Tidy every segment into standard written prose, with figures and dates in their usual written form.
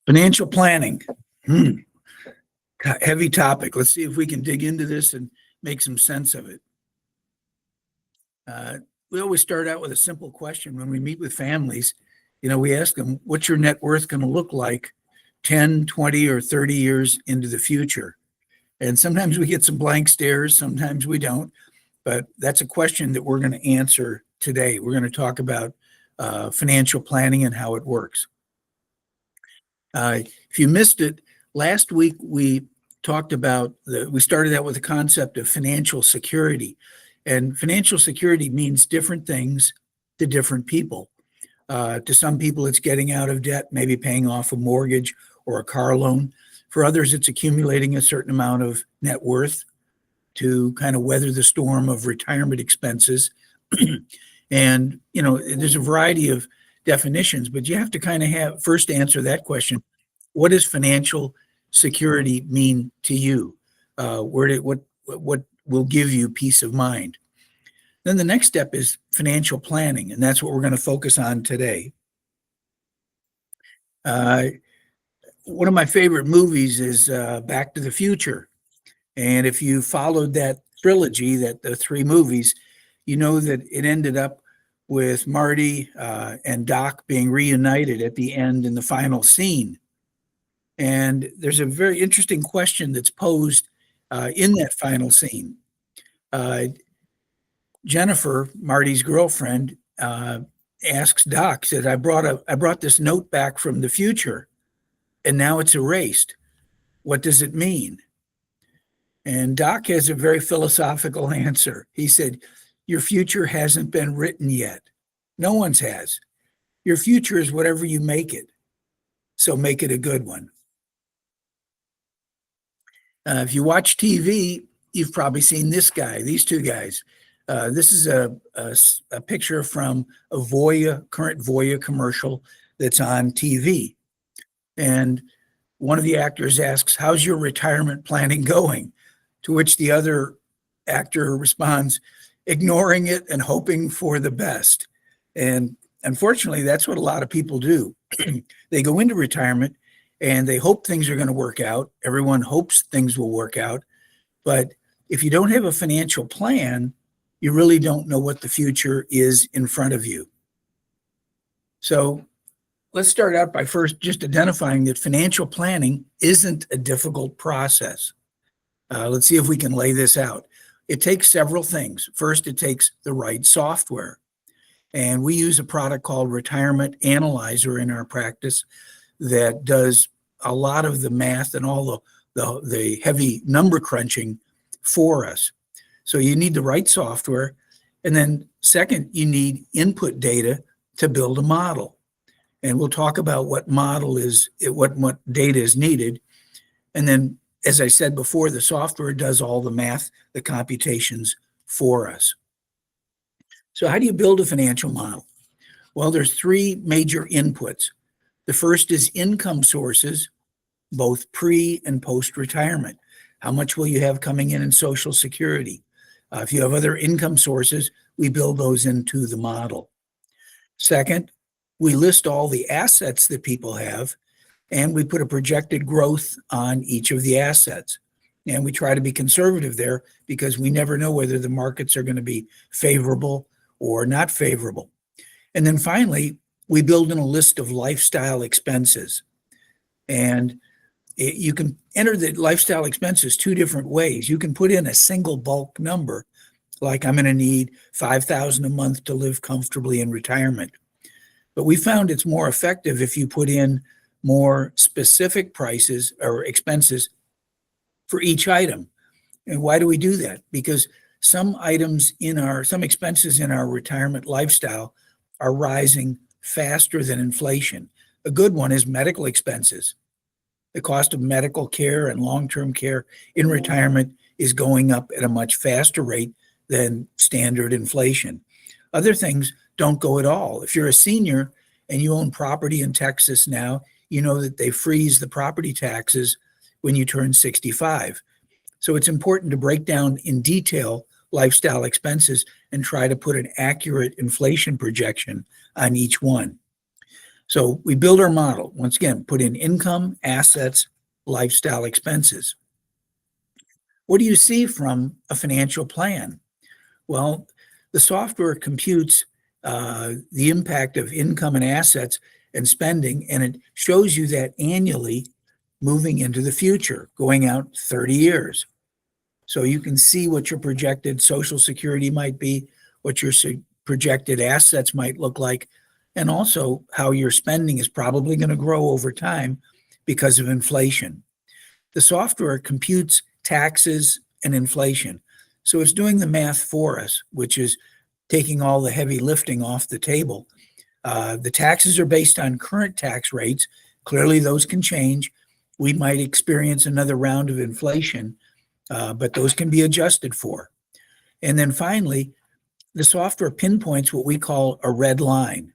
Financial planning. Heavy topic. Let's see if we can dig into this and make some sense of it. We always start out with a simple question when we meet with families. We ask them, what's your net worth going to look like 10, 20, or 30 years into the future? And sometimes we get some blank stares, sometimes we don't. But that's a question that we're going to answer today. We're going to talk about financial planning and how it works. If you missed it, last week we talked about, we started out with the concept of financial security. And financial security means different things to different people. To some people, it's getting out of debt, maybe paying off a mortgage or a car loan. For others, it's accumulating a certain amount of net worth to kind of weather the storm of retirement expenses. And, there's a variety of definitions, but you have to kind of first answer that question. What does financial security mean to you? What will give you peace of mind? Then the next step is financial planning, and that's what we're going to focus on today. One of my favorite movies is Back to the Future. And if you followed that trilogy, the three movies, you know that it ended up with Marty and Doc being reunited at the end in the final scene. And there's a very interesting question that's posed in that final scene. Jennifer, Marty's girlfriend, asks Doc, said, I brought this note back from the future, and now it's erased. What does it mean? And Doc has a very philosophical answer. He said, your future hasn't been written yet. No one's has. Your future is whatever you make it. So make it a good one. If you watch TV, you've probably seen these two guys. This is a picture from a current Voya commercial that's on TV. And one of the actors asks, how's your retirement planning going? To which the other actor responds, ignoring it and hoping for the best. And unfortunately, that's what a lot of people do. They go into retirement and they hope things are going to work out. Everyone hopes things will work out. But if you don't have a financial plan, you really don't know what the future is in front of you. So let's start out by first just identifying that financial planning isn't a difficult process. Let's see if we can lay this out. It takes several things. First, it takes the right software. And we use a product called Retirement Analyzer in our practice that does a lot of the math and all the heavy number crunching for us. So you need the right software. And then second, you need input data to build a model. And we'll talk about what model is, what data is needed. And then, as I said before, the software does all the math, the computations for us. So how do you build a financial model? Well, there's three major inputs. The first is income sources, both pre and post-retirement. How much will you have coming in Social Security? If you have other income sources, we build those into the model. Second, we list all the assets that people have, and we put a projected growth on each of the assets. And we try to be conservative there because we never know whether the markets are going to be favorable or not favorable. And then finally, we build in a list of lifestyle expenses. And you can enter the lifestyle expenses two different ways. You can put in a single bulk number, like I'm going to need $5,000 a month to live comfortably in retirement. But we found it's more effective if you put in more specific prices or expenses for each item. And why do we do that? Because some expenses in our retirement lifestyle are rising faster than inflation. A good one is medical expenses. The cost of medical care and long-term care in retirement is going up at a much faster rate than standard inflation. Other things don't go at all. If you're a senior and you own property in Texas now, you know that they freeze the property taxes when you turn 65. So it's important to break down in detail lifestyle expenses and try to put an accurate inflation projection on each one. So we build our model. Once again, put in income, assets, lifestyle expenses. What do you see from a financial plan? Well, the software computes the impact of income and assets and spending, and it shows you that annually moving into the future, going out 30 years. So you can see what your projected Social Security might be, what your projected assets might look like, and also how your spending is probably going to grow over time because of inflation. The software computes taxes and inflation. So it's doing the math for us, which is taking all the heavy lifting off the table. The taxes are based on current tax rates. Clearly, those can change. We might experience another round of inflation, but those can be adjusted for. And then finally, the software pinpoints what we call a red line.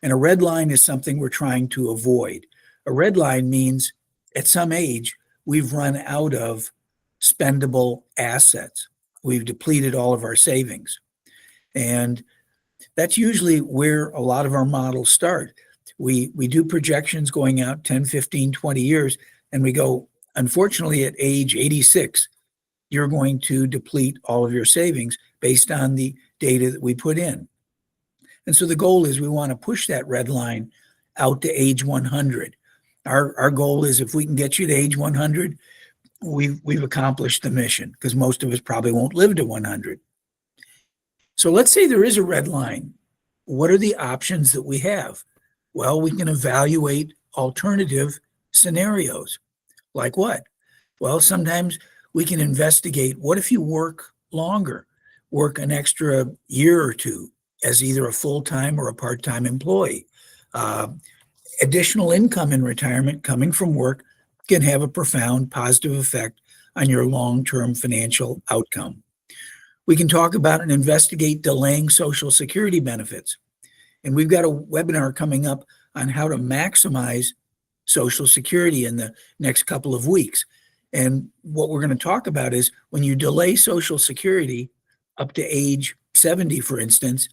And a red line is something we're trying to avoid. A red line means at some age, we've run out of spendable assets. We've depleted all of our savings. And that's usually where a lot of our models start. We do projections going out 10, 15, 20 years, and we go, unfortunately, at age 86, you're going to deplete all of your savings based on the data that we put in. And so the goal is we want to push that red line out to age 100. Our goal is if we can get you to age 100, we've accomplished the mission, because most of us probably won't live to 100. So let's say there is a red line. What are the options that we have? Well, we can evaluate alternative scenarios. Like what? Well, sometimes we can investigate, what if you work longer, work an extra year or two as either a full-time or a part-time employee? Additional income in retirement coming from work can have a profound positive effect on your long-term financial outcome. We can talk about and investigate delaying Social Security benefits. And we've got a webinar coming up on how to maximize Social Security in the next couple of weeks. And what we're going to talk about is when you delay Social Security up to age 70, for instance,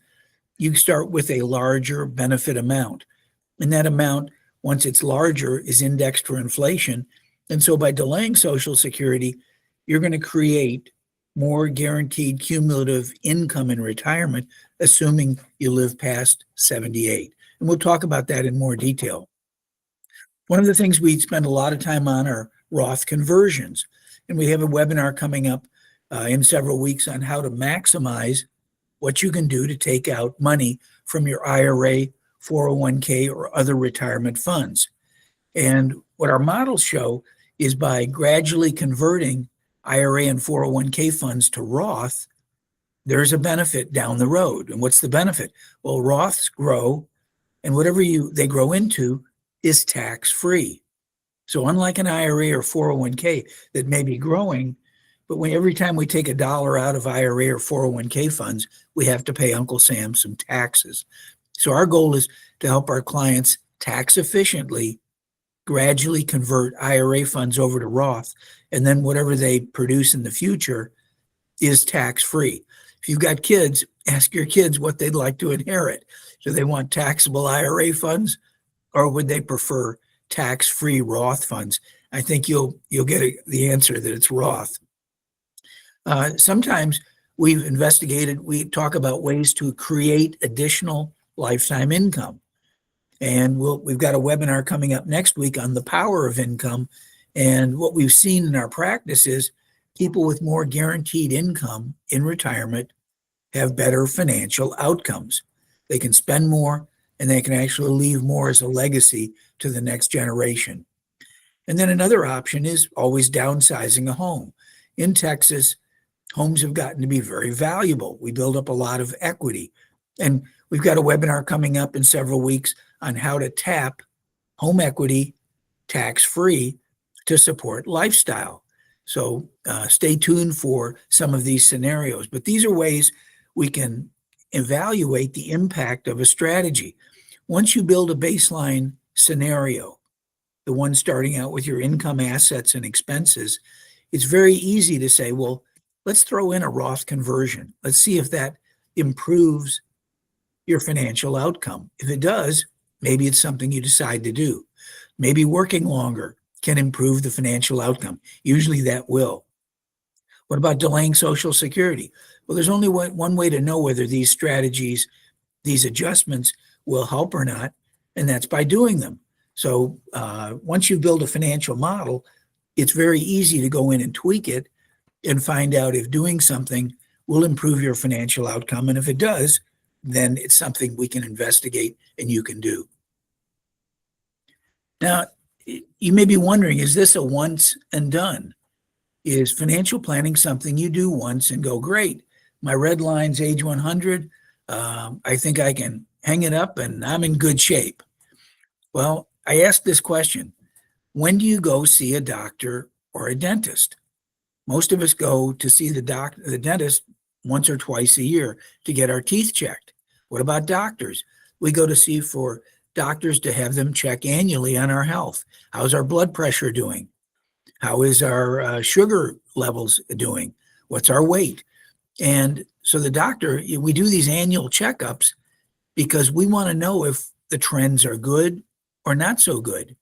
you start with a larger benefit amount. And that amount, once it's larger, is indexed for inflation. And so by delaying Social Security, you're going to create more guaranteed cumulative income in retirement, assuming you live past 78. And we'll talk about that in more detail. One of the things we spend a lot of time on are Roth conversions. And we have a webinar coming up in several weeks on how to maximize what you can do to take out money from your IRA, 401k, or other retirement funds. And what our models show is by gradually converting IRA and 401k funds to Roth, there's a benefit down the road. And what's the benefit? Well, Roths grow, and whatever they grow into is tax-free. So unlike an IRA or 401k that may be growing, but every time we take $1 out of IRA or 401k funds, we have to pay Uncle Sam some taxes. So our goal is to help our clients tax efficiently gradually convert IRA funds over to Roth, and then whatever they produce in the future is tax-free. If you've got kids, ask your kids what they'd like to inherit. Do they want taxable IRA funds, or would they prefer tax-free Roth funds? I think you'll get the answer that it's Roth. Sometimes we talk about ways to create additional lifetime income. And we've got a webinar coming up next week on the power of income. And what we've seen in our practice is people with more guaranteed income in retirement have better financial outcomes. They can spend more, and they can actually leave more as a legacy to the next generation. And then another option is always downsizing a home. In Texas, homes have gotten to be very valuable. We build up a lot of equity. And we've got a webinar coming up in several weeks on how to tap home equity tax-free to support lifestyle. So stay tuned for some of these scenarios. But these are ways we can evaluate the impact of a strategy. Once you build a baseline scenario, the one starting out with your income, assets, and expenses, it's very easy to say, well, let's throw in a Roth conversion. Let's see if that improves your financial outcome. If it does, maybe it's something you decide to do. Maybe working longer can improve the financial outcome. Usually that will. What about delaying Social Security? Well, there's only one way to know whether these strategies, these adjustments will help or not, and that's by doing them. So once you build a financial model, it's very easy to go in and tweak it and find out if doing something will improve your financial outcome. And if it does, then it's something we can investigate and you can do. Now, you may be wondering, is this a once and done? Is financial planning something you do once and go, great, my red line's age 100. I think I can hang it up and I'm in good shape. Well, I ask this question: when do you go see a doctor or a dentist? Most of us go to see the dentist once or twice a year to get our teeth checked. What about doctors? We go to see for doctors to have them check annually on our health. How's our blood pressure doing? How is our sugar levels doing? What's our weight? And so the doctor, we do these annual checkups because we want to know if the trends are good or not so good.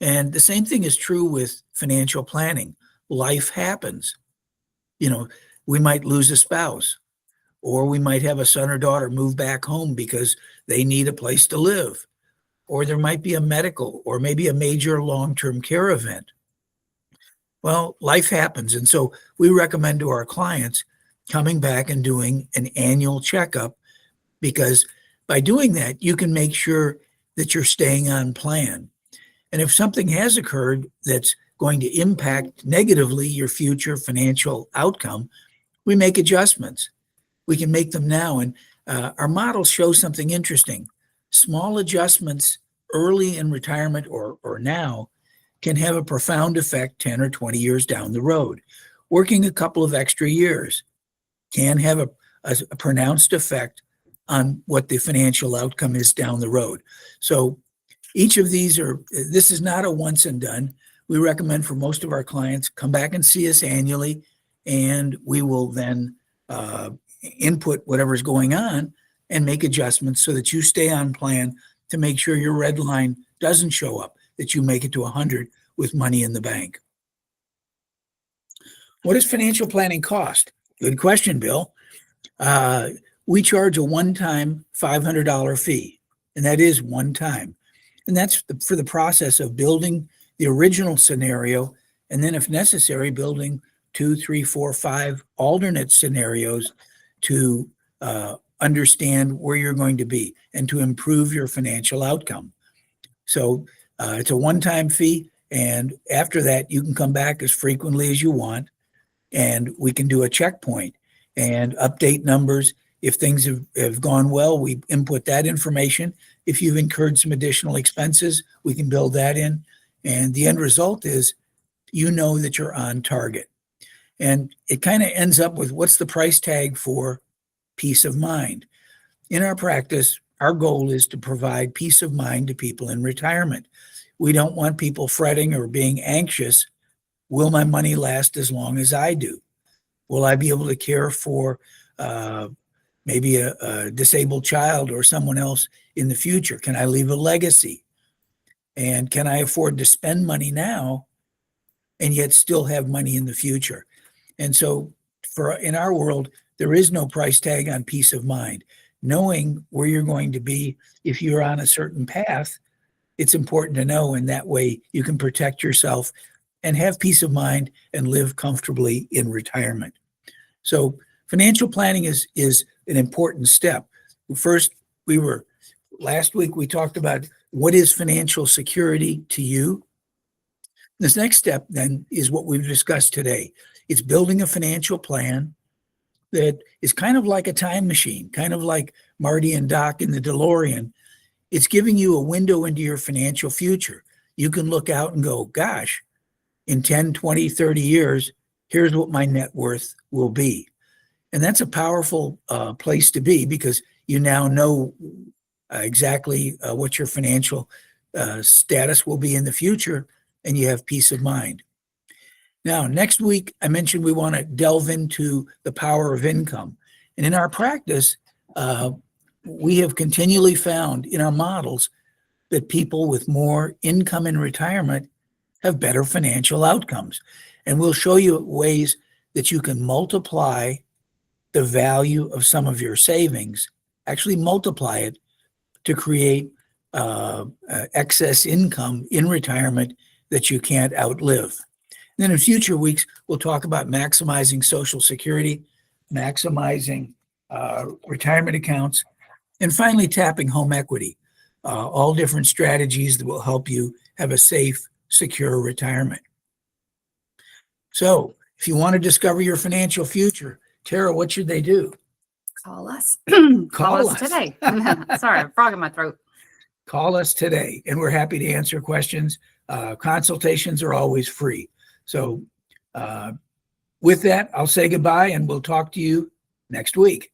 And the same thing is true with financial planning. Life happens. We might lose a spouse, or we might have a son or daughter move back home because they need a place to live, or there might be a medical or maybe a major long-term care event. Well, life happens. And so we recommend to our clients coming back and doing an annual checkup, because by doing that, you can make sure that you're staying on plan. And if something has occurred that's going to impact negatively your future financial outcome, we make adjustments. We can make them now. And our models show something interesting. Small adjustments early in retirement or now can have a profound effect 10 or 20 years down the road. Working a couple of extra years can have a pronounced effect on what the financial outcome is down the road. So each of these this is not a once and done. We recommend for most of our clients, come back and see us annually, and we will then input whatever's going on and make adjustments so that you stay on plan to make sure your red line doesn't show up, that you make it to 100 with money in the bank. What does financial planning cost? Good question, Bill. We charge a one-time $500 fee, and that is one time. And that's for the process of building the original scenario, and then if necessary, building 2, 3, 4, 5 alternate scenarios to understand where you're going to be and to improve your financial outcome. So it's a one-time fee, and after that, you can come back as frequently as you want, and we can do a checkpoint and update numbers. If things have gone well, we input that information. If you've incurred some additional expenses, we can build that in. And the end result is you know that you're on target. And it kind of ends up with, what's the price tag for peace of mind? In our practice, our goal is to provide peace of mind to people in retirement. We don't want people fretting or being anxious. Will my money last as long as I do? Will I be able to care for maybe a disabled child or someone else in the future? Can I leave a legacy? And can I afford to spend money now and yet still have money in the future? And so in our world, there is no price tag on peace of mind. Knowing where you're going to be if you're on a certain path, it's important to know, and that way you can protect yourself and have peace of mind and live comfortably in retirement. So financial planning is an important step. First, last week we talked about what is financial security to you. This next step then is what we've discussed today. It's building a financial plan that is kind of like a time machine, kind of like Marty and Doc in the DeLorean. It's giving you a window into your financial future. You can look out and go, gosh, in 10, 20, 30 years, here's what my net worth will be. And that's a powerful place to be, because you now know exactly what your financial status will be in the future, and you have peace of mind. Now, next week, I mentioned we want to delve into the power of income. And in our practice, we have continually found in our models that people with more income in retirement have better financial outcomes. And we'll show you ways that you can multiply the value of some of your savings, actually multiply it to create excess income in retirement that you can't outlive. And then in future weeks, we'll talk about maximizing Social Security, maximizing retirement accounts, and finally tapping home equity, all different strategies that will help you have a safe, secure retirement. So if you want to discover your financial future, Tara, what should they do? Call us. Call us today. Sorry, a frog in my throat. Call us today, and we're happy to answer questions. Consultations are always free. So with that, I'll say goodbye, and we'll talk to you next week.